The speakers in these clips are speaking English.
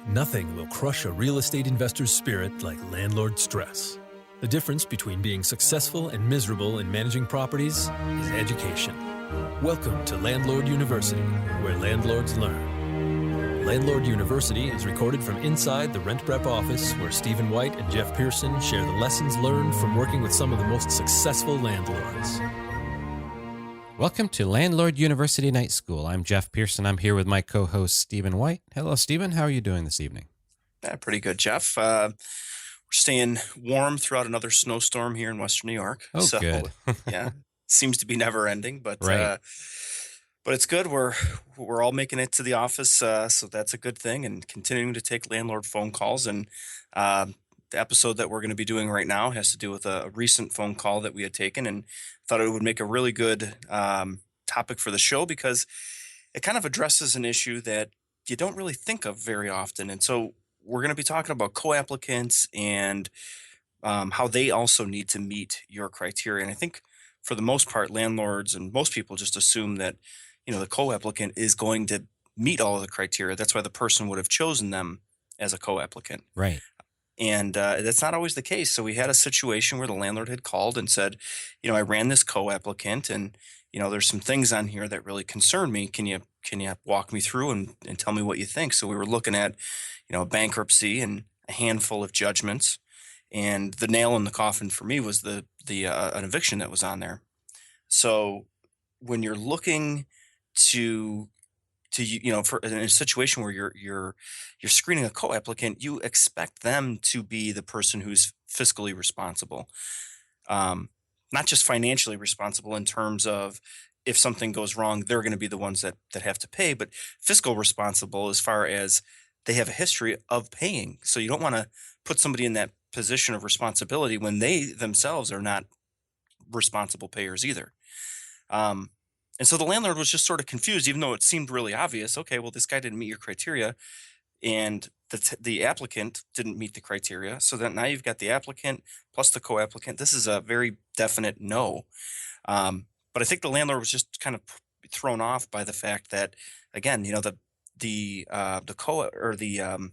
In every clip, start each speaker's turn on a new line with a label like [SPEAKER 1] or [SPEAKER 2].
[SPEAKER 1] Nothing will crush a real estate investor's spirit like landlord stress. The difference between being successful and miserable in managing properties is education. Welcome to Landlord University, where landlords learn. Landlord University is recorded from inside the RentPrep office, where Stephen White and Jeff Pearson share the lessons learned from working with some of the most successful landlords.
[SPEAKER 2] Welcome to Landlord University Night School. I'm Jeff Pearson. I'm here with my co-host, Stephen White. Hello, Stephen. How are you doing this evening?
[SPEAKER 3] Pretty good, Jeff. We're staying warm throughout another snowstorm here in Western New York.
[SPEAKER 2] Oh,
[SPEAKER 3] so,
[SPEAKER 2] good.
[SPEAKER 3] Yeah, seems to be never ending, but
[SPEAKER 2] Right.
[SPEAKER 3] but it's good. We're all making it to the office, so that's a good thing, and continuing to take landlord phone calls. And the episode that we're going to be doing right now has to do with a recent phone call that we had taken, and thought it would make a really good topic for the show because it kind of addresses an issue that you don't really think of very often. And so we're going to be talking about co-applicants and how they also need to meet your criteria. And I think for the most part, landlords and most people just assume that, the co-applicant is going to meet all of the criteria. That's why the person would have chosen them as a co-applicant.
[SPEAKER 2] Right.
[SPEAKER 3] And that's not always the case. So we had a situation where the landlord had called and said, I ran this co-applicant, and there's some things on here that really concern me. Can you walk me through and tell me what you think? So we were looking at, bankruptcy and a handful of judgments, and the nail in the coffin for me was the an eviction that was on there. So when you're looking for in a situation where you're screening a co-applicant, you expect them to be the person who's fiscally responsible, not just financially responsible in terms of if something goes wrong, they're going to be the ones that have to pay, but fiscal responsible as far as they have a history of paying. So you don't want to put somebody in that position of responsibility when they themselves are not responsible payers either. And so the landlord was just sort of confused, even though it seemed really obvious. Okay, well, this guy didn't meet your criteria, and the applicant didn't meet the criteria. So that now you've got the applicant plus the co-applicant. This is a very definite no. But I think the landlord was just kind of thrown off by the fact that, again, the co or the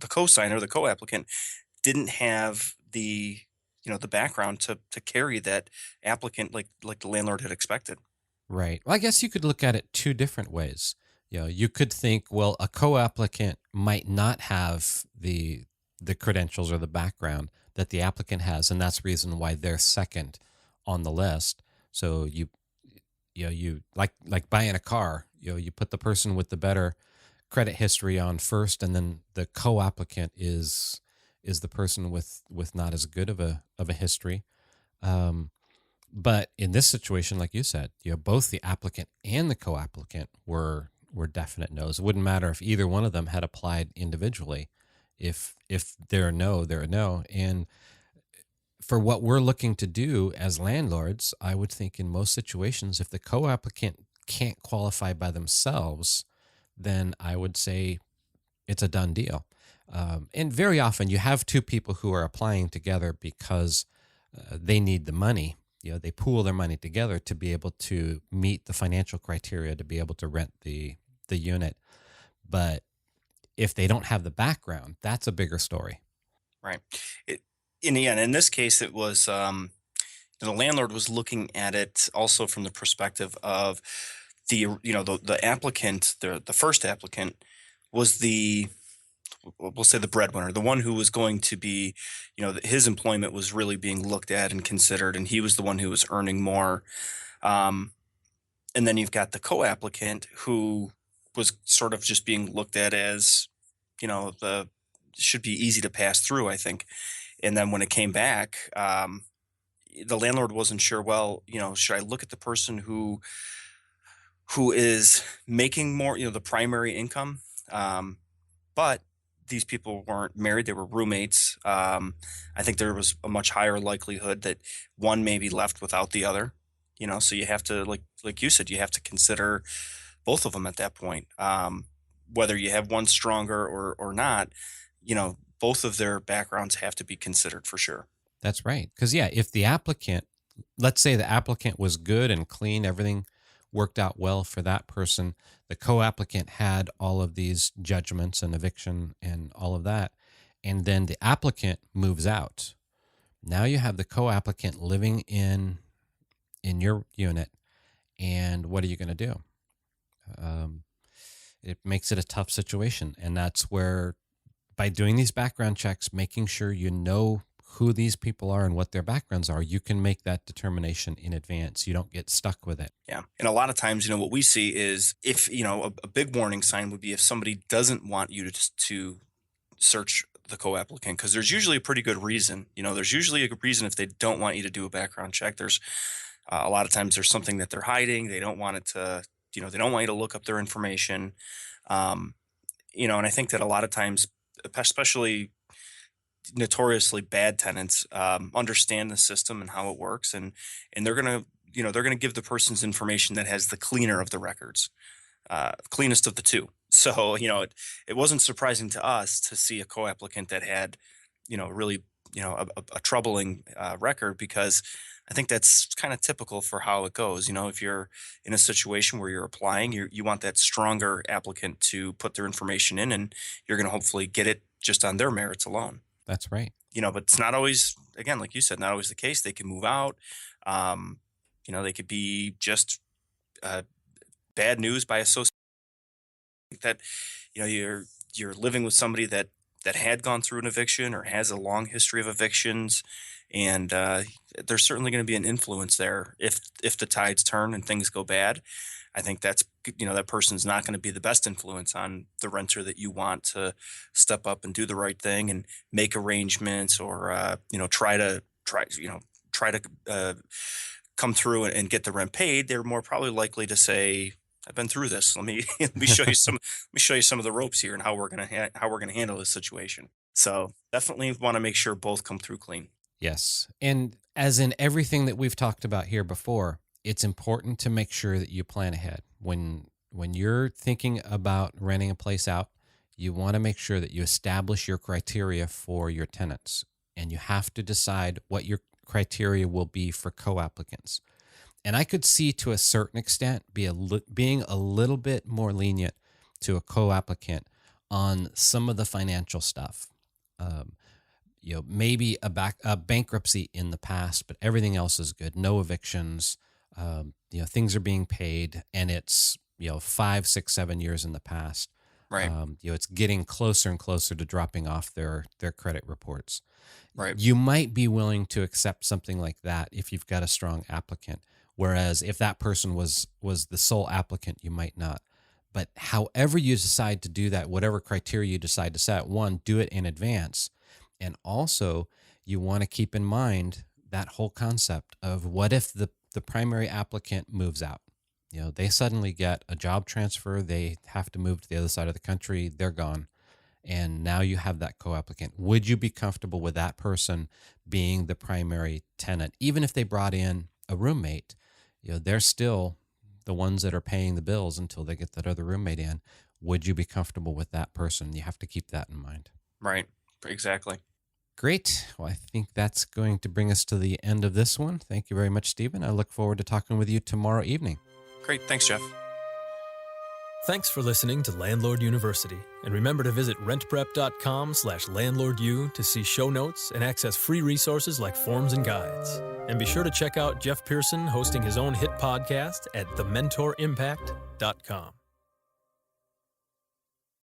[SPEAKER 3] co-signer, the co-applicant, didn't have the background to carry that applicant like the landlord had expected.
[SPEAKER 2] Right. Well, I guess you could look at it two different ways. You could think, well, a co-applicant might not have the credentials or the background that the applicant has, and that's the reason why they're second on the list. So you like buying a car, you put the person with the better credit history on first, and then the co-applicant is the person with not as good of a history. But in this situation, like you said, both the applicant and the co-applicant were definite no's. It wouldn't matter if either one of them had applied individually. If they're a no, they're a no. And for what we're looking to do as landlords, I would think in most situations, if the co-applicant can't qualify by themselves, then I would say it's a done deal. And very often you have two people who are applying together because they need the money. They pool their money together to be able to meet the financial criteria to be able to rent the unit. But if they don't have the background, that's a bigger story.
[SPEAKER 3] Right. In this case, it was the landlord was looking at it also from the perspective of the applicant, the first applicant was we'll say the breadwinner, the one who was going to be, his employment was really being looked at and considered, and he was the one who was earning more. And then you've got the co-applicant who was sort of just being looked at as, should be easy to pass through, I think. And then when it came back, the landlord wasn't sure, well, should I look at the person who is making more, the primary income, but these people weren't married, they were roommates. I think there was a much higher likelihood that one may be left without the other, so you have to, like you said, you have to consider both of them at that point. Whether you have one stronger or not, both of their backgrounds have to be considered for sure.
[SPEAKER 2] That's right. Because, if the applicant, let's say the applicant was good and clean, everything worked out well for that person. The co-applicant had all of these judgments and eviction and all of that. And then the applicant moves out. Now you have the co-applicant living in your unit. And what are you going to do? It makes it a tough situation. And that's where, by doing these background checks, making sure you know who these people are and what their backgrounds are, you can make that determination in advance. You don't get stuck with it.
[SPEAKER 3] Yeah. And a lot of times, what we see is if, a big warning sign would be if somebody doesn't want you to search the co-applicant, because there's usually a pretty good reason. There's usually a good reason if they don't want you to do a background check. There's a lot of times there's something that they're hiding. They don't want it to, they don't want you to look up their information. And I think that a lot of times, especially notoriously bad tenants, understand the system and how it works, and they're gonna give the person's information that has the cleaner of the records, cleanest of the two. So it wasn't surprising to us to see a co-applicant that had really a troubling record, because I think that's kind of typical for how it goes. If you're in a situation where you're applying, you want that stronger applicant to put their information in, and you're going to hopefully get it just on their merits alone.
[SPEAKER 2] That's right.
[SPEAKER 3] But it's not always, again, like you said, not always the case. They can move out. They could be just bad news by association, that, you're living with somebody that had gone through an eviction or has a long history of evictions. And there's certainly going to be an influence there if the tides turn and things go bad. I think that's, that person's not going to be the best influence on the renter that you want to step up and do the right thing and make arrangements, or, try to come through and get the rent paid. They're more probably likely to say, I've been through this. Let me show you some. Let me show you some of the ropes here and how we're gonna handle this situation. So definitely want to make sure both come through clean.
[SPEAKER 2] Yes, and as in everything that we've talked about here before, it's important to make sure that you plan ahead. When you're thinking about renting a place out, you want to make sure that you establish your criteria for your tenants, and you have to decide what your criteria will be for co-applicants. And I could see, to a certain extent, being a little bit more lenient to a co-applicant on some of the financial stuff. Maybe a bankruptcy in the past, but everything else is good. No evictions. Things are being paid, and it's 5, 6, 7 years in the past.
[SPEAKER 3] Right.
[SPEAKER 2] It's getting closer and closer to dropping off their credit reports.
[SPEAKER 3] Right.
[SPEAKER 2] You might be willing to accept something like that if you've got a strong applicant. Whereas if that person was the sole applicant, you might not. But however you decide to do that, whatever criteria you decide to set, one, do it in advance. And also, you want to keep in mind that whole concept of what if the primary applicant moves out? They suddenly get a job transfer. They have to move to the other side of the country. They're gone. And now you have that co-applicant. Would you be comfortable with that person being the primary tenant? Even if they brought in a roommate, they're still the ones that are paying the bills until they get that other roommate in. Would you be comfortable with that person? You have to keep that in mind.
[SPEAKER 3] Right. Exactly.
[SPEAKER 2] Great. Well, I think that's going to bring us to the end of this one. Thank you very much, Stephen. I look forward to talking with you tomorrow evening.
[SPEAKER 3] Great. Thanks, Jeff.
[SPEAKER 1] Thanks for listening to Landlord University. And remember to visit rentprep.com/landlordu to see show notes and access free resources like forms and guides. And be sure to check out Jeff Pearson hosting his own hit podcast at thementorimpact.com.